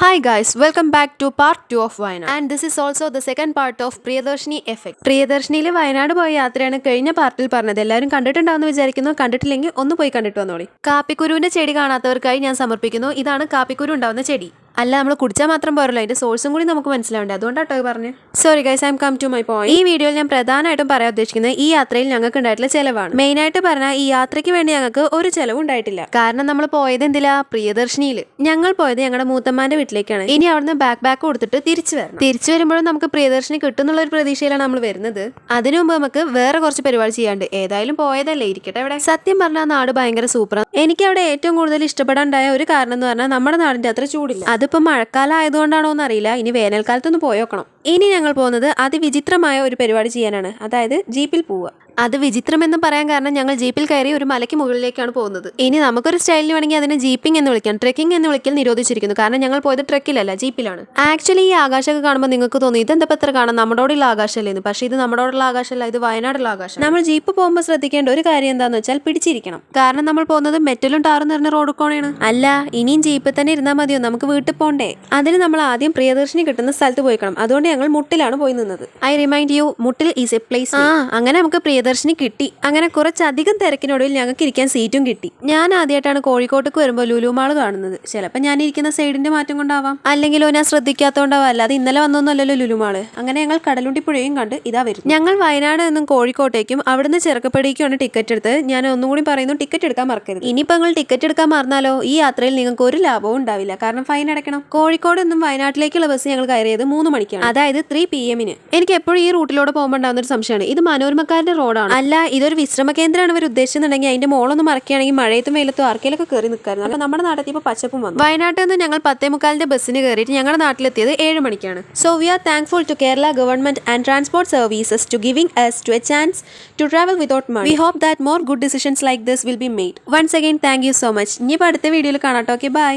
Hi guys, welcome back to part 2 of Wayanad. And this is also the second part of Priyadarshini effect. പ്രിയദർശിനിയിൽ Wayanad പോയ യാത്രയാണ് കഴിഞ്ഞ പാർട്ടിൽ പറഞ്ഞത്. എല്ലാവരും കണ്ടിട്ടുണ്ടാവുമെന്ന് വിചാരിക്കുന്നു. കണ്ടിട്ടില്ലെങ്കിൽ ഒന്ന് പോയി കണ്ടിട്ട് വന്നോളി. കാപ്പിക്കുരുവിന്റെ ചെടി കാണാത്തവർക്കായി ഞാൻ സമർപ്പിക്കുന്നു. ഇതാണ് കാപ്പിക്കുരു ഉണ്ടാവുന്ന ചെടി. അല്ല, നമ്മൾ കുടിച്ചാൽ മാത്രം പോരല്ലോ, അതിന്റെ സോഴ്സും കൂടി നമുക്ക് മനസ്സിലാവേണ്ടത്. അതുകൊണ്ടാട്ടോ പറഞ്ഞു. Sorry guys, I'm come to my point. ഈ വീഡിയോയിൽ ഞാൻ പ്രധാനമായിട്ടും പറയാൻ ഉദ്ദേശിക്കുന്നത് ഈ യാത്രയിൽ ഞങ്ങൾക്ക് ഉണ്ടായിട്ടുള്ള ചെലവാണ്. മെയിനായിട്ട് പറഞ്ഞാൽ ഈ യാത്രയ്ക്ക് വേണ്ടി ഞങ്ങൾക്ക് ഒരു ചെലവും ഉണ്ടായിട്ടില്ല. കാരണം നമ്മൾ പോയത് എന്തിലാ? പ്രിയദർശിനിയിൽ. ഞങ്ങൾ പോയത് ഞങ്ങളുടെ മൂത്തമ്മാന്റെ വീട്ടിലേക്കാണ്. ഇനി അവിടുന്ന് ബാക്ക് കൊടുത്തിട്ട് തിരിച്ചു വരണം. തിരിച്ചു വരുമ്പോഴും നമുക്ക് പ്രിയദർശിനി കിട്ടുന്നുള്ള ഒരു പ്രതീക്ഷയിലാണ് നമ്മൾ വരുന്നത്. അതിനു മുമ്പ് നമുക്ക് വേറെ കുറച്ച് പരിപാടി ചെയ്യാണ്ട്. ഏതായാലും പോയതല്ലേ, ഇരിക്കട്ടെ അവിടെ. സത്യം പറഞ്ഞാൽ നാട് ഭയങ്കര സൂപ്പറാണ്. എനിക്ക് അവിടെ ഏറ്റവും കൂടുതൽ ഇഷ്ടപ്പെടാണ്ടായ ഒരു കാരണം എന്ന് പറഞ്ഞാൽ നമ്മുടെ നാടിന്റെ അത്ര ചൂടില്ല. അതിപ്പോ മഴക്കാലം ആയതുകൊണ്ടാണോ എന്നറിയില്ല. ഇനി വേനൽക്കാലത്തൊന്ന് പോയോക്കണം. ഇനി ഞങ്ങൾ പോകുന്നത് അതിവിചിത്രമായ ഒരു പരിപാടി ചെയ്യാനാണ്. അതായത് ജീപ്പിൽ പോവുക. അത് വിചിത്രമെന്ന് പറയാൻ കാരണം ഞങ്ങൾ ജീപ്പിൽ കയറി ഒരു മലയ്ക്ക് മുകളിലേക്കാണ് പോകുന്നത്. ഇനി നമുക്കൊരു സ്റ്റൈലിന് വേണമെങ്കിൽ അതിനെ ജീപ്പിംഗ് എന്ന് വിളിക്കാം. ട്രെക്കിംഗ് എന്ന് വിളിക്കൽ നിരോധിച്ചിരിക്കുന്നു. കാരണം ഞങ്ങൾ പോയത് ട്രെക്കിലല്ല, ജീപ്പിലാണ്. ആക്ച്വലി ഈ ആകാശമൊക്കെ കാണുമ്പോൾ നിങ്ങൾക്ക് തോന്നി ഇതെന്താ എത്ര കാണാം, നമ്മുടെയുള്ള ആകാശമല്ലേന്ന്. പക്ഷേ ഇത് നമ്മുടെയുള്ള ആകാശമല്ല, ഇത് വയനാടുള്ള ആകാശം. നമ്മൾ ജീപ്പ് പോകുമ്പോൾ ശ്രദ്ധിക്കേണ്ട ഒരു കാര്യം എന്താണെന്ന് വെച്ചാൽ പിടിച്ചിരിക്കണം. കാരണം നമ്മൾ പോകുന്നത് മെറ്റലും ടാറും നിറഞ്ഞ റോഡ് കോണയാണ്. അല്ല, ഇനിയും ജീപ്പിൽ തന്നെ ഇരുന്നാൽ മതിയോ? നമുക്ക് വീട്ടിൽ പോകണ്ടേ? അതിന് നമ്മൾ ആദ്യം പ്രിയദർശിനി കിട്ടുന്ന സ്ഥലത്ത് പോയിക്കണം. അതുകൊണ്ട് ഞങ്ങൾ മുട്ടിലാണ് പോയി നിന്നത്. I remind you, Muttil is A place. അങ്ങനെ നമുക്ക് പ്രിയദർശിനി കിട്ടി. അങ്ങനെ കുറച്ചധികം തിരക്കിനൊടുവിൽ ഞങ്ങൾക്ക് ഇരിക്കാൻ സീറ്റും കിട്ടി. ഞാൻ ആദ്യമായിട്ടാണ് കോഴിക്കോട്ടേക്ക് വരുമ്പോൾ ലുലു മാൾ കാണുന്നത്. ചിലപ്പോൾ ഞാൻ ഇരിക്കുന്ന സൈഡിന്റെ മാറ്റം കൊണ്ടാവാം, അല്ലെങ്കിലോ ഞാൻ ശ്രദ്ധിക്കാത്തതുകൊണ്ടാവാം. അല്ലാതെ ഇന്നലെ വന്നൊന്നുമല്ലല്ലോ ലുലു മാള്. അങ്ങനെ ഞങ്ങൾ കടലുണ്ടിപ്പുഴയും കണ്ട് ഇതാ വരും. ഞങ്ങൾ വയനാട് നിന്നും കോഴിക്കോട്ടേക്കും അവിടുന്ന് ചെറുക്കപ്പടിക്കുമാണ് ടിക്കറ്റ് എടുത്ത്. ഞാൻ ഒന്നും കൂടി പറയുന്നു, ടിക്കറ്റ് എടുക്കാൻ മറക്കരുത്. ഇനിയിപ്പോൾ നിങ്ങൾ ടിക്കറ്റ് എടുക്കാൻ മറന്നാലോ ഈ യാത്രയിൽ നിങ്ങൾക്ക് ഒരു ലാഭവും ഉണ്ടാവില്ല. കാരണം ഫൈൻ അടയ്ക്കണം. കോഴിക്കോട് നിന്നും വയനാട്ടിലേക്കുള്ള ബസ് ഞങ്ങൾ കയറിയത് 3 മണിക്കാണ്, അതായത് 3 PM. എനിക്ക് എപ്പോഴും ഈ റൂട്ടിലൂടെ പോകുമ്പോൾ ഉണ്ടാകുന്ന ഒരു സംശയമാണ്, ഇത് മനോരമക്കാരുടെ റോഡാണ്. അല്ല, ഇതൊരു വിശ്രമ കേന്ദ്രമാണ് ഇവർ ഉദ്ദേശിച്ചിട്ടുണ്ടെങ്കിൽ അതിന്റെ മോളൊന്നും മറക്കുകയാണെങ്കിൽ മഴയത്തും വെയിലത്തും ആർക്കെങ്കിലൊക്കെ കയറി നിൽക്കായിരുന്നു. അപ്പോൾ നമ്മുടെ നാട്ടിലെത്തിയപ്പോൾ പച്ചപ്പും വന്നു. വയനാട്ടിൽ നിന്ന് ഞങ്ങൾ 10:45 ബസ്സിന് കയറിയിട്ട് ഞങ്ങളുടെ നാട്ടിലെത്തിയത് 7 മണിക്കാണ്. So we are thankful to Kerala government and transport services to giving us to a chance to travel without money. We hope that more good decisions like this will be made. Once again, thank you so much. ഇനിയിപ്പോൾ അടുത്ത വീഡിയോയിൽ കാണാം. Okay, by.